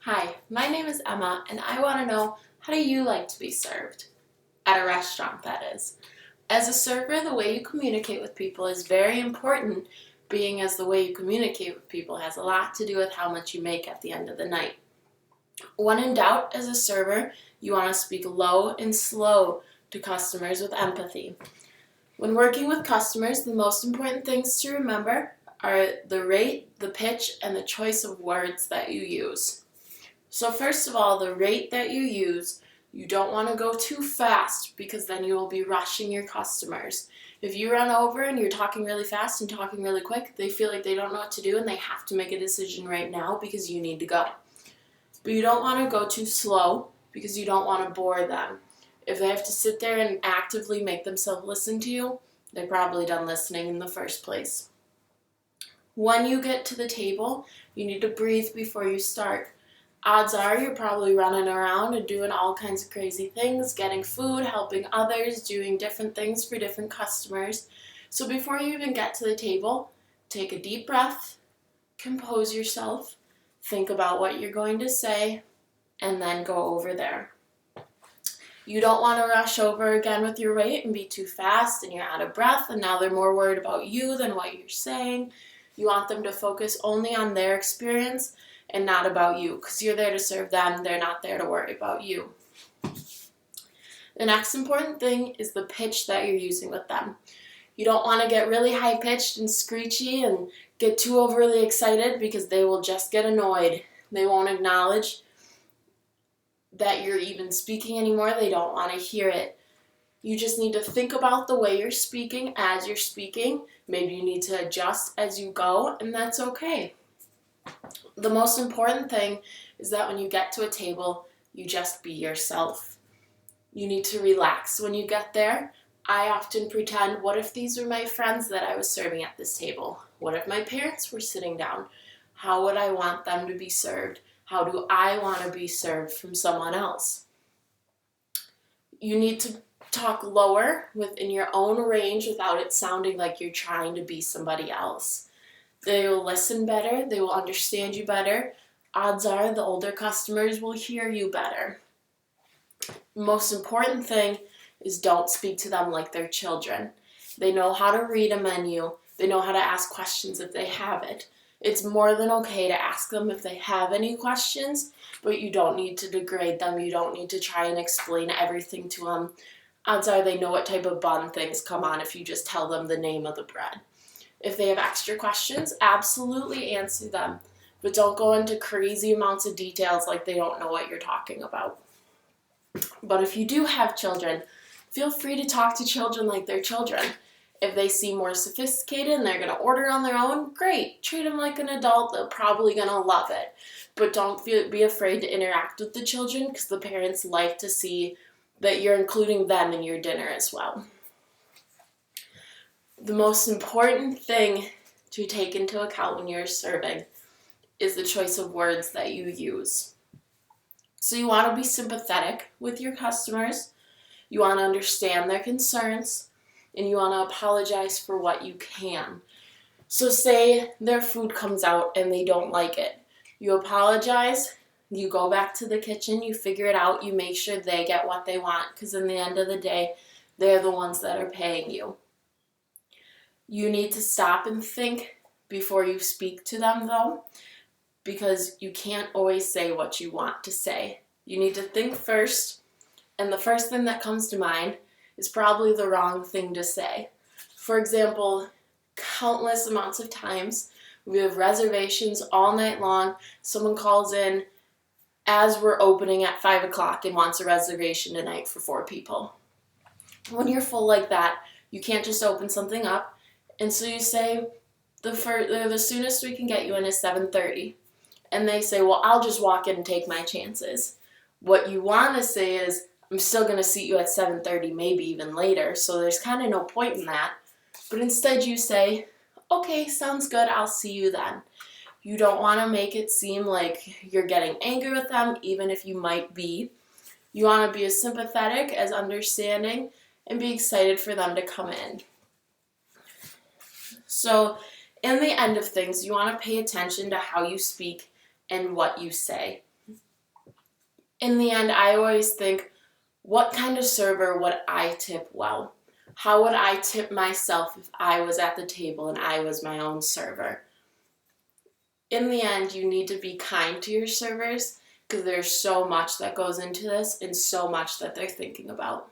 Hi, my name is Emma, and I want to know, how do you like to be served? At a restaurant, that is. As a server, the way you communicate with people is very important, being as the way you communicate with people has a lot to do with how much you make at the end of the night. When in doubt, as a server, you want to speak low and slow to customers with empathy. When working with customers, the most important things to remember are the rate, the pitch, and the choice of words that you use. So first of all, the rate that you use, you don't want to go too fast because then you will be rushing your customers. If you run over and you're talking really fast and talking really quick, they feel like they don't know what to do and they have to make a decision right now because you need to go. But you don't want to go too slow because you don't want to bore them. If they have to sit there and actively make themselves listen to you, they're probably done listening in the first place. When you get to the table, you need to breathe before you start. Odds are you're probably running around and doing all kinds of crazy things, getting food, helping others, doing different things for different customers. So before you even get to the table, take a deep breath, compose yourself, think about what you're going to say, and then go over there. You don't want to rush over again with your weight and be too fast and you're out of breath and now they're more worried about you than what you're saying. You want them to focus only on their experience and not about you, because you're there to serve them, they're not there to worry about you. The next important thing is the pitch that you're using with them. You don't want to get really high-pitched and screechy and get too overly excited because they will just get annoyed. They won't acknowledge that you're even speaking anymore. They don't want to hear it. You just need to think about the way you're speaking as you're speaking. Maybe you need to adjust as you go, and that's okay. The most important thing is that when you get to a table, you just be yourself. You need to relax when you get there. I often pretend, what if these were my friends that I was serving at this table? What if my parents were sitting down? How would I want them to be served? How do I want to be served from someone else? You need to talk lower within your own range without it sounding like you're trying to be somebody else. They will listen better, they will understand you better. Odds are the older customers will hear you better. Most important thing is don't speak to them like they're children. They know how to read a menu. They know how to ask questions if they have it. It's more than okay to ask them if they have any questions, but you don't need to degrade them. You don't need to try and explain everything to them. Odds are they know what type of bun things come on if you just tell them the name of the bread. If they have extra questions, absolutely answer them, but don't go into crazy amounts of details like they don't know what you're talking about. But if you do have children, feel free to talk to children like they're children. If they seem more sophisticated and they're going to order on their own, great. Treat them like an adult. They're probably going to love it. But don't be afraid to interact with the children because the parents like to see that you're including them in your dinner as well. The most important thing to take into account when you're serving is the choice of words that you use. So you want to be sympathetic with your customers, you want to understand their concerns, and you want to apologize for what you can. So say their food comes out and they don't like it. You apologize, you go back to the kitchen, you figure it out, you make sure they get what they want, because in the end of the day, they're the ones that are paying you. You need to stop and think before you speak to them, though, because you can't always say what you want to say. You need to think first, and the first thing that comes to mind is probably the wrong thing to say. For example, countless amounts of times, we have reservations all night long. Someone calls in as we're opening at 5 o'clock and wants a reservation tonight for 4 people. When you're full like that, you can't just open something up. And so you say, the soonest we can get you in is 7:30. And they say, well, I'll just walk in and take my chances. What you want to say is, I'm still going to seat you at 7:30, maybe even later, so there's kind of no point in that. But instead you say, okay, sounds good, I'll see you then. You don't want to make it seem like you're getting angry with them, even if you might be. You want to be as sympathetic, as understanding, and be excited for them to come in. So in the end of things, you want to pay attention to how you speak and what you say. In the end, I always think, what kind of server would I tip well? How would I tip myself if I was at the table and I was my own server? In the end, you need to be kind to your servers because there's so much that goes into this and so much that they're thinking about.